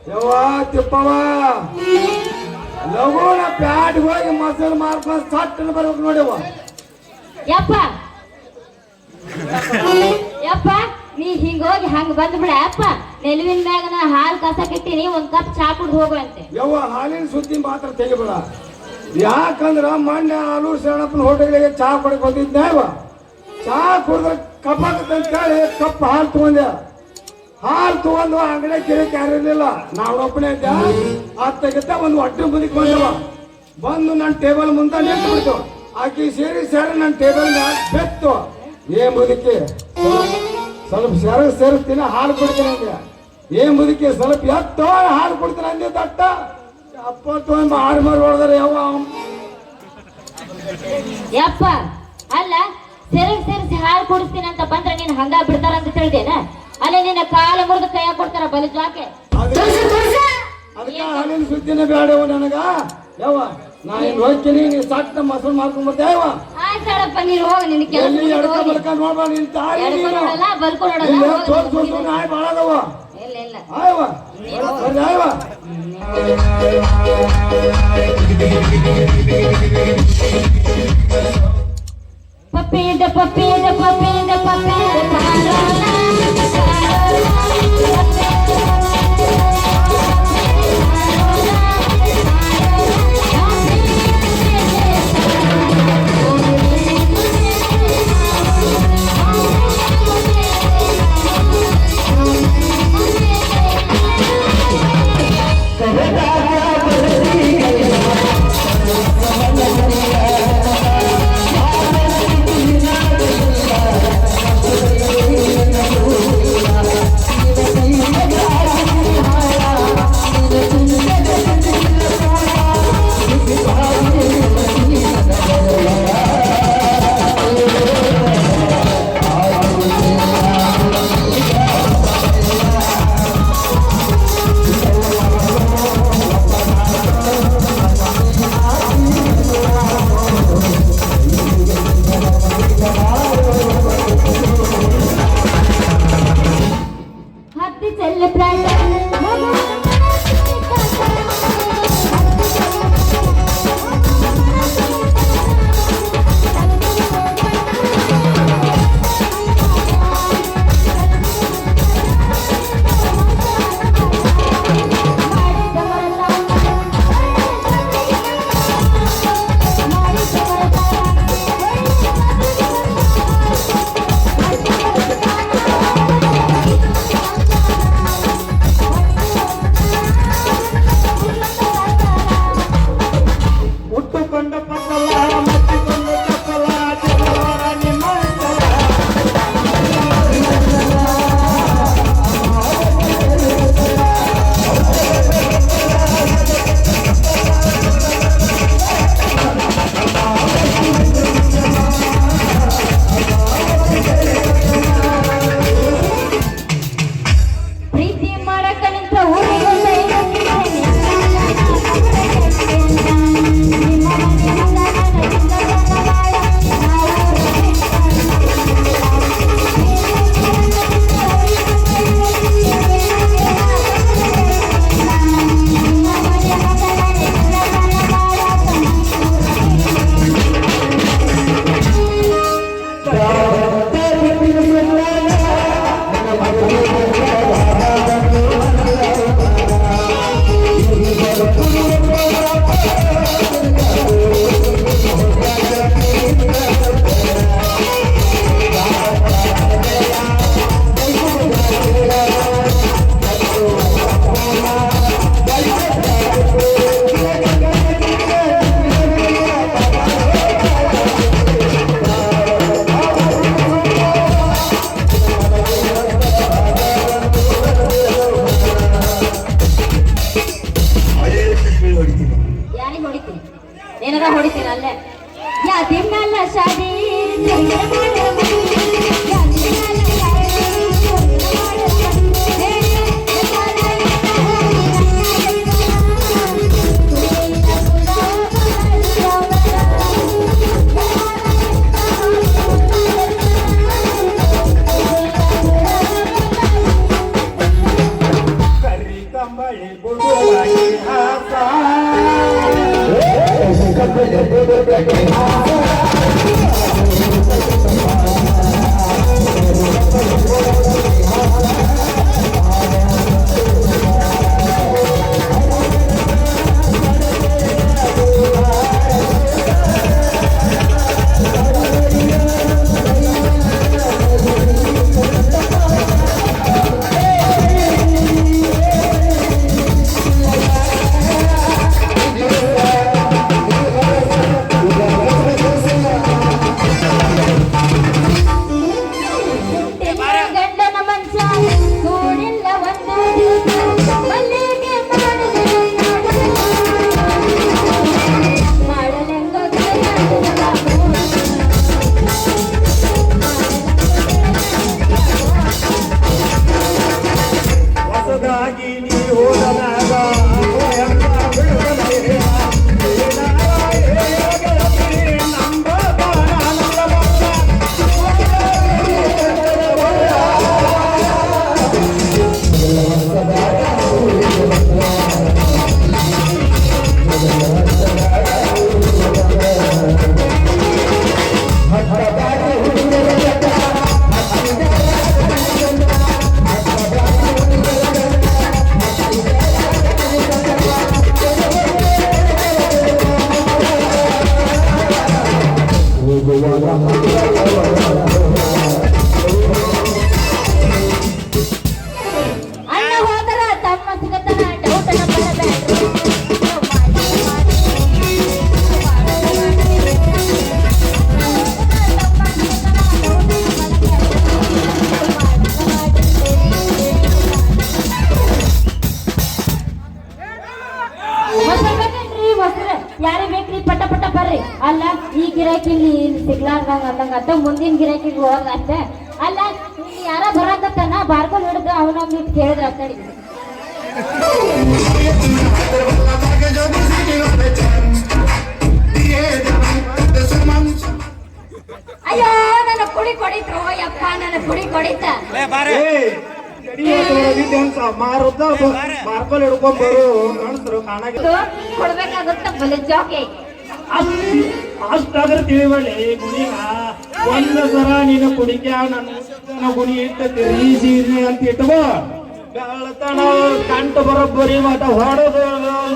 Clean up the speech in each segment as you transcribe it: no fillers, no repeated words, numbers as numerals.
ಯವ್ವ ತಿಪ್ಪವ ಲಘುನ ಪ್ಯಾಡ್ ಹೋಗಿ ಮಸಲ್ ಮಾರ್ಕೊಂಡು ಸಟ್ಟನ ಬರ್ಬೇಕು ನೋಡಿವ. ಯಪ್ಪ ಯಪ್ಪ ನೀ ಹಿಂಗೋಗಿ ಹಂಗ ಬಂದ್ಬಿಡ ಅಪ್ಪ. ನೆಲುವಿನ ಮ್ಯಾಗ ನಾ ಹಾಲು ಕಸಕಿಟ್ಟಿನಿ, ಒಂದ್ ಕಪ್ ಚಾ ಕುಡ್ದು ಹೋಗುವಂತೆ. ಯವ್ವ ಹಾಲಿನ ಸುದ್ದಿ ಮಾತ್ರ ತೆಗಿಬೇಡ. ಯಾಕಂದ್ರ ಮೊನ್ನೆ ಆಲೂರು ಶರಣಪ್ಪನ ಹೋಟೆಲ್ಗೆ ಚಾ ಕೊಡಕ್ ಬಂದಿದ್ದೆ ಇವ. ಚಾ ಕುಡಿದ್ರೆ ಕಪ್ಪಾಗತ್ತಂತ ಹೇಳಿ ಕಪ್ ಹಾಲು ತಗೊಂಡೆ. ಹಾಲು ತಗೊಂಡು ಅಂಗಡಿ ಕಿರಿಕ್ ಯಾರಿರ್ಲಿಲ್ಲ, ನಾವೊಬ್ಬನೇ ಇದ್ದ. ಅತ್ತಗಿತ್ತ ಒಂದು ಹೊಟ್ಟೆ ಮುದಿಕ್ ಬಂದವ. ಬಂದು ನನ್ನ ಟೇಬಲ್ ಮುಂದೆ ನಿಂತು ಬಿಡ್ತು. ಆಕಿ ಸೇರಿ ನನ್ನ ಟೇಬಲ್ ಮ್ಯಾಗ ಬೆತ್ತು. ಮುದುಕಿ ಸ್ವಲ್ಪ ಸೇರಿಸ್ತೀನಿ, ಹಾಲು ಕೊಡ್ತೀನಿ ಅಂದೆ. ಮುದುಕಿ ಸ್ವಲ್ಪ ಎತ್ತೋ ಹಾಲು ಕೊಡ್ತೀನಿ ಅಂದೆ. ದಟ್ಟ ಅಪ್ಪ ತೊಗೊಂಡು ಆರು ಮಾರು ಹೊಡೆದ್ರೆ ಯಾವ ಯಪ್ಪ ಅಲ್ಲ ಸೇರಿಸಿ ಹಾಲು ಕುಡಿಸ್ತೀನಿ ಅಂತ ಬಂದ್ರೆ ನೀನ್ ಹಂಗ ಬಿಡ್ತಾರ ಅಂತ ತಿಳಿದೇನ? ಅಲ್ಲ ನಿನ್ನ ಕಾಲ ಮುರಿದು ಕೈಯ ಕೊಡ್ತಾರ ಬಲಿ ಜಾಕೆ. ಅದಕ್ಕೆ ಹಾಲಿನ ಸುದ್ದಿನೇ ಬೇಡವ ನನಗ. ಯಾವ ನಾ ಇನ್ ಹೋಗ್ತೀನಿ, ನೀ ಸಟ್ಟ ಮೊಸರು ಮಾಡ್ಕೊಂಡ್ ಬರ್ತೆ. ಯಾವ ಆಯ್ತಾಳಪ್ಪ ನೀನು ಹೋಗಿ ನಿನ್ ಕೆಲಸ ನೋಡ್ಬಾ. ನಿನ್ ತಾಯಿ ನಾಯಿ ಬಾಳದವ. ಇಲ್ಲ ಆಯವ ಆಯವ ಪಪ್ಪಿದ ಪಪ್ಪಿದ ಪಪ್ಪಿದ ಪಪ್ಪಿದ ಕಂಬಳಿ ಬುಡುವಾಗಿ ಹಾಸ ಗಂಡನ ಮಂಚ ಕೂಡಿಲ್ಲ ಒಂದು ದಿನ ಮಲ್ಲಿಗೆ ಮಾಡಲೆಂಗೋ ಹೊಸದಾಗಿ ನೀ ಹೋದನಾಗ ಅಣ್ಣ ಹೋದರ ತಮ್ಮ ಸಿಗತನ ಡೌಟನ ಬರಬೇಡ್ರಿ ಯಾರೇ ಬೇಕ್ರಿ ಪಟ ಪಟ ಬರ್ರಿ ಅಲ್ಲ ಈ ಗಿರಾಕಿ ಇಲ್ಲಿ ಸಿಗ್ಲಾರ್ದಂಗ ಅಂದಂಗ ಅಂತ ಮುಂದಿನ ಗಿರಾಕಿಗೆ ಹೋಗ ಅಷ್ಟೇ ಅಲ್ಲ ಇಲ್ಲಿ ಯಾರ ಬರಾಕತ್ತಾನ ಬಾರ್ಕೊಂಡ್ ಹಿಡ್ದು ಅವನೊಂದು ಇಟ್ಟು ಕೇಳಿದ್ರ ಕಡಿ ಅಯ್ಯೋ ನನ್ನ ಕುಡಿ ಕೊಡಿತು ಯಪ್ಪ ನನ್ನ ಕುಡಿ ಕೊಡಿತ ಮಾರುತ್ತ ಮಾರ್ಕೊಲ್ ಹಿಡ್ಕೊಂಡ್ ಬರು ಗಂಡಸರು ಕಾಣಾಗ ಕೊಡ್ಬೇಕಾಗುತ್ತ ಬಲೆ ಜೋಕೆ ಅಷ್ಟಾದ್ರೆ ತಿಳಿಬಳ್ಳಿ ಗುಣಿಗ ಒಂದು ಸರ ನೀನು ಕುಡಿಕ ನನ್ನ ಗುಣಿ ಇಟ್ಟು ತಿರುಗಿಸಿದ್ರಿ ಅಂತ ಇಟ್ಕೋ ಬೆಳತನ ಕಂಠ ಬರೋಬ್ಬರಿ ಮತ್ತ ಹೊಡೆದು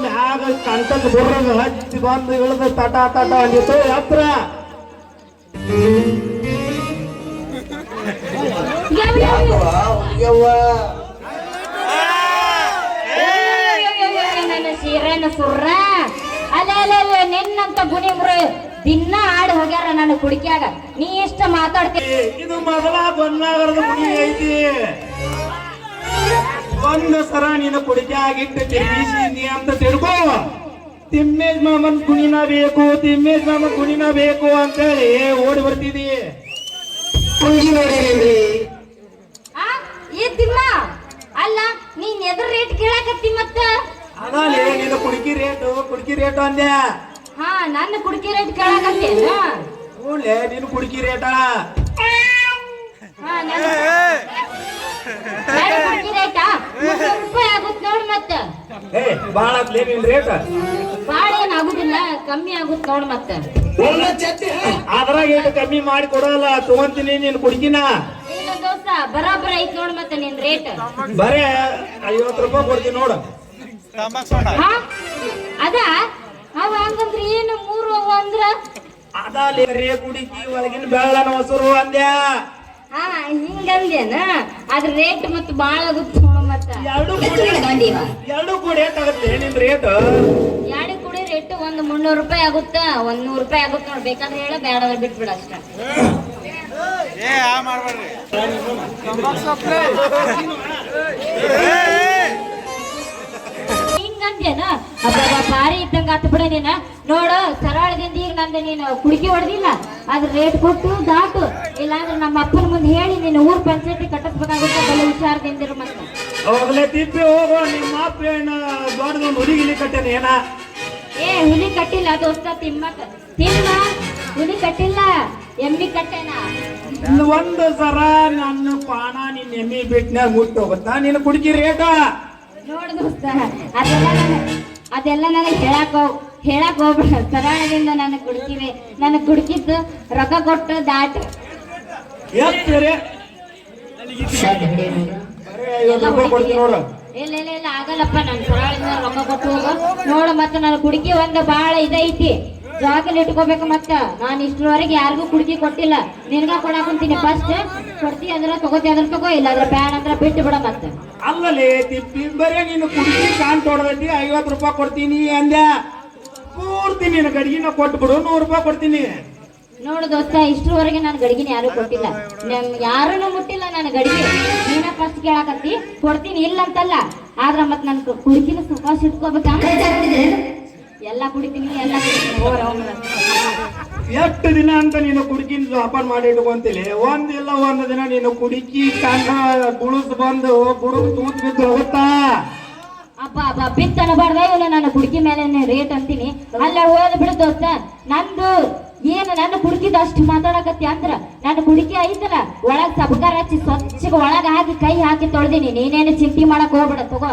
ಮ್ಯಾಗ ಕಂಠಕ್ಕೆ ಬರೋದು ಹಚ್ಚಿ ಬಂದು ಇಳಿದು ತಟ ತಟ ಅಂದಿತ್ತು ಹತ್ರ ನನ್ನ ಸೀರೆನ ಸುರ್ರ ಅಲ್ಲ ನಿನ್ನಂತ ಗುಣಿಮ್ರು ದಿನ ಆಡಿ ಹೋಗ್ಯಾರ ನನ್ನ ಕುಡಿಕ್ಯಾಗ ನೀ ಇಷ್ಟ ಮಾತಾಡ್ತೀನಿ ಇದು ಮೊದಲ ಬಂದಾಗರದ ಗುಣಿ ಐತಿ ಒಂದು ಸರ ನೀನು ಕುಡಿಕೆ ಆಗಿಟ್ಟು ತಿರುಗಿಸಿ ಅಂತ ತಿಳ್ಕೋ ತಿಮ್ಮೇಜ್ ಮಾಮನ್ ಗುಣಿನ ಬೇಕು ತಿಮ್ಮೇಜ್ ಮಾಮನ್ ಗುಣಿನ ಬೇಕು ಅಂತೇಳಿ ಓಡಿ ಬರ್ತಿದಿ ಕುಂಜಿ ನೋಡಿರಿ ಈ ತಿಮ್ಮ ಅಲ್ಲ ನೀನ್ ಎದ್ರ ರೇಟ್ ಕೇಳಾಕತ್ತಿ ಮತ್ತ ಅದಾಲೆ ನೀನು ಕುಡಿಕಿ ರೇಟು ಅಂದೆ ಹಾ ನನ್ನ ಕುಡಿಕಿ ರೇಟ್ ಕೇಳಾಕತ್ತೇನ ಹೂಲೆ ನೀನು ಕುಡಿಕಿ ರೇಟ ಹಾ ಕುಡಿಕಿ ರೇಟಾ ₹300 ಆಗುತ್ತ ನೋಡ್ ಮತ್ತ ಏ ಬಾಳ ಆತ್ಲೇ ನಿನ್ ರೇಟ್ ಬಾಳ ಏನ್ ಆಗುದಿಲ್ಲ ಕಮ್ಮಿ ಆಗುತ್ತ ನೋಡ್ ಮತ್ತ ಅದ್ರಾಗ ಏನು ಕಮ್ಮಿ ಮಾಡಿ ಕೊಡಲ್ಲ ತಗೊಂತೀನಿ ನೀನು ಕುಡಿಕಿನ ಇಲ್ಲ ದೋಸ್ತ ಬರಾಬರ ಐತ್ ನೋಡ್ ಮತ್ತ ನಿನ್ ರೇಟ್ ಬರೇ ₹50 ಕೊಡ್ತೀನಿ ನೋಡು ಹಾ ಅದ ಅವ ಹಂಗಂದ್ರ ಏನು 3 ಅವ ಅಂದ್ರ ಅದಾಲೆ ರೇ ಕುಡಿಕಿ ಒಳಗಿನ ಬೆಳ್ಳನ ಹೊಸರು ಅಂದ್ಯಾ ಹಾ ಹಿಂಗಂದೇನ ಅದ್ರ ರೇಟ್ ಮತ್ತ ಬಾಳ ಆಗುತ್ತ ನೋಡ್ ಮತ್ತ ಎರಡು ಕೂಡಿ ಏಟಾಗತ್ತೆ ನಿನ್ ರೇಟ್ ಎರಡು ಕುಡಿ ರೇಟ್ ಒಂದ್ ₹300 ಆಗುತ್ತ ಒಂದ್ ₹100 ಆಗುತ್ತ ನೋಡ್ ಬೇಕಾದ್ರೆ ಹೇಳ ಬೇಡ ಬಿಟ್ಬಿಡ ಅಷ್ಟ ಹಿಂಗಂದೇನ ಭಾರಿ ಇದ್ದಂಗ ಆತ ಬಿಡ ನೀನ ನೋಡು ಸರಳದಿಂದ ಈಗ ನಂದು ನೀನು ಕುಡಿಕೆ ಹೊಡೆದಿಲ್ಲ ಅದ್ರ ರೇಟ್ ಕೊಟ್ಟು ದಾಟು ಇಲ್ಲಾಂದ್ರೆ ನಮ್ಮ ಅಪ್ಪನ ಮುಂದೆ ಹೇಳಿ ನೀನು ಊರ್ ಪಂಚಾಯತಿ ಕಟ್ಟಿಸ್ಬೇಕಾಗುತ್ತೆ ಬಲ್ಲ ಹುಷಾರದಿಂದಿರು ಮತ್ತೆ ಅವಾಗಲೇ ತಿಪ್ಪಿ ಹೋಗೋ ನಿಮ್ಮ ಅಪ್ಪ ಏನ ದೊಡ್ಡದೊಂದು ಹುಡುಗಿಲಿ ಕಟ್ಟೇನೆ ಏನ ಏ ಹುಲಿ ಕಟ್ಟಿಲ್ಲ ದೋಸ್ತ ತಿಮ್ಮಕ್ಕ ತಿಮ್ಮ ಹುಲಿ ಕಟ್ಟಿಲ್ಲ ಎಮ್ಮಿ ಕಟ್ಟೇನ ಒಂದು ಸರ ನನ್ನ ಪಾನ ನಿನ್ನ ಎಮ್ಮಿ ಬಿಟ್ನ್ಯಾಗ ಮುಟ್ಟು ಹೋಗುತ್ತಾ ನೀನು ಕುಡಿಕಿ ರೇಟ ನೋಡ್ ದೋಸ್ತ, ಅದೆಲ್ಲ ನನಗೆ ಹೇಳಕ್ ಹೋಗ್ಬೇಡ. ಸರಳದಿಂದ ನನಗೆ ಕುಡ್ಕಿವೆ, ನನಗೆ ಕುಡ್ಕಿದ್ದು ರೊಕ್ಕ ಕೊಟ್ಟು ದಾಟ್ ಇಲ್ಲ ಇಲ್ಲ ಇಲ್ಲ ಆಗಲ್ಲಪ್ಪ. ನನ್ ಸರಳದಿಂದ ರೊಕ್ಕ ಕೊಟ್ಟು ಹೋಗ ನೋಡು. ಮತ್ತೆ ನನ್ನ ಕುಡ್ಕಿ ಒಂದು ಬಾಳ ಇದೈತಿ, ಜಾಗಲ್ಲಿ ಇಟ್ಕೋಬೇಕು. ಮತ್ತ ನಾನು ಇಷ್ಟರವರೆಗೆ ಯಾರಿಗೂ ಕುಡ್ಕಿ ಕೊಟ್ಟಿಲ್ಲ, ನಿನ್ಗ ಕೊಡಾಕಂತೀನಿ. ಫಸ್ಟ್ ಕೊಡ್ತಿ ಅದ್ರ ತಗೋತಿ ಅದ್ರ ತಗೋ, ಇಲ್ಲ ಅದ್ರ ಬ್ಯಾಡ ಅಂದ್ರ ಬಿಟ್ಟು ಬಿಡ. ಮತ್ತೆ ಅಲ್ಲಲೇ ತಿಪ್ಪಿ ಬರೇ ನೀನು ಕುಡ್ಕಿ ಕಾನ್ ತೊಡದೈತಿ 50 ರೂಪಾಯಿ ಕೊಡ್ತೀನಿ ಅಂದ್ಯ. ಪೂರ್ತಿ ನೀನು ಗಡಿಗಿನ ಕೊಟ್ಬಿಡು, 100 ರೂಪಾಯಿ ಕೊಡ್ತೀನಿ. ನೋಡು ದೋಸ್ತ, ಇಷ್ಟರವರೆಗೆ ನಾನು ಗಡಿಗಿನ ಯಾರು ಕೊಟ್ಟಿಲ್ಲ, ಯಾರನ್ನು ಮುಟ್ಟಿಲ್ಲ ನಾನು ಗಡಿಗೆ. ನೀನ ಫಸ್ಟ್ ಕೇಳಾಕತ್ತಿ, ಕೊಡ್ತೀನಿ ಇಲ್ಲ ಅಂತಲ್ಲ. ಆದ್ರ ಮತ್ ನನ್ ಕುಡ್ಕಿನ ಸುಖಾಸ್ ಇಟ್ಕೋಬೇಕ. ಎಲ್ಲ ಕುಡಿತೀನಿ ಎಲ್ಲ ಎಷ್ಟು ದಿನ ಅಂತ ನೀನು ಕುಡುಕಿನ ಜೋಪಾನ ಮಾಡಿ ಇಟ್ಕೊಂತಿಲಿ. ಒಂದಿಲ್ಲ ಒಂದ್ ದಿನ ನೀನು ಕುಡುಕಿ ಕಣ್ಣ ಗುಳುಸ್ ಬಂದು ಗುಡುಗು ತೂತ್ ಬಿದ್ದು ಹೋಗುತ್ತಾ. ಅಬ್ಬಾ ಅಬ್ಬಾ ಬಿತ್ತು ಅನ್ನಬಾರ್ದ ಇವನು. ನಾನು ಕುಡುಕಿ ಮೇಲೆ ರೇಟ್ ಅಂತೀನಿ. ಅಲ್ಲ ಹೋದ್ ಬಿಡು ದೋಸ್ತ, ನಂದು ಏನು ನನ್ನ ಕುಡುಕಿದ ಅಷ್ಟು ಮಾತಾಡಕತ್ತಿ ಅಂದ್ರ ನನ್ನ ಕುಡುಕಿ ಐತಲ್ಲ ಒಳಗ್ ಸಬಕಾರ ಹಚ್ಚಿ ಸ್ವಚ್ಛಗ ಒಳಗ ಹಾಕಿ ಕೈ ಹಾಕಿ ತೊಳ್ದೀನಿ. ನೀನೇನು ಚಿಂತಿ ಮಾಡಕ್ ಹೋಗ್ಬೇಡ, ತಗೋ.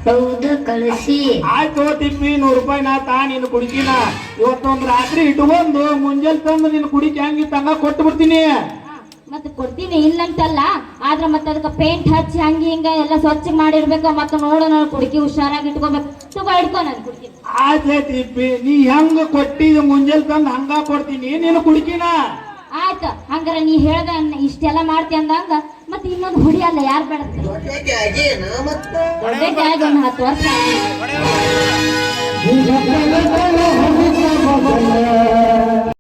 ಹೌದು ಕಳಿಸಿ. ಆಯ್ತು ತಿಪ್ಪಿ 100 ರೂಪಾಯಿ ನಾ ತಾ ನೀನು ಕುಡುಕಿನ ಇವತ್ತೊಂದ್ ರಾತ್ರಿ ಇಟ್ಕೊಂಡು ಮುಂಜಾನೆ ತಂದು ನೀನು ಕುಡುಕಿ ಹಂಗಿತ್ತು ಹಂಗ ಕೊಟ್ಟು ಬಿಡ್ತೀನಿ. ಮತ್ತೆ ಕೊಡ್ತೀನಿ ಇಲ್ಲಂತಲ್ಲ, ಆದ್ರ ಮತ್ತೆ ಅದಕ್ಕೆ ಪೇಂಟ್ ಹಚ್ಚಿ ಹಂಗಿ ಹಿಂಗ ಎಲ್ಲ ಸ್ವಚ್ಛ ಮಾಡಿರ್ಬೇಕು. ಮತ್ತೆ ನೋಡು ನಾನು ಕುಡುಕಿ ಹುಷಾರಾಗಿ ಇಟ್ಕೋಬೇಕು. ತಗೋ ಇಟ್ಕೋ ನಾನು ಕುಡುಕಿ. ಆಯ್ತು ತಿಪ್ಪಿ, ನೀ ಹೆಂಗ ಕೊಟ್ಟಿದ ಮುಂಜಾನೆ ತಂದು ಹಂಗ ಕೊಡ್ತೀನಿ ನೀನು ಕುಡುಕಿನ. ಆಯ್ತು ಹಂಗಾರ ನೀ ಹೇಳ್ದ ಇಷ್ಟೆಲ್ಲ ಮಾಡ್ತಿ ಅಂದಂಗ ಮತ್ತೆ ಇನ್ನೊಂದು ಹುಡಿ ಅಲ್ಲ ಯಾರು ಬೇಡ. ದೊಡ್ಡ ಆಗಿ ಒಂದು 10 ವರ್ಷ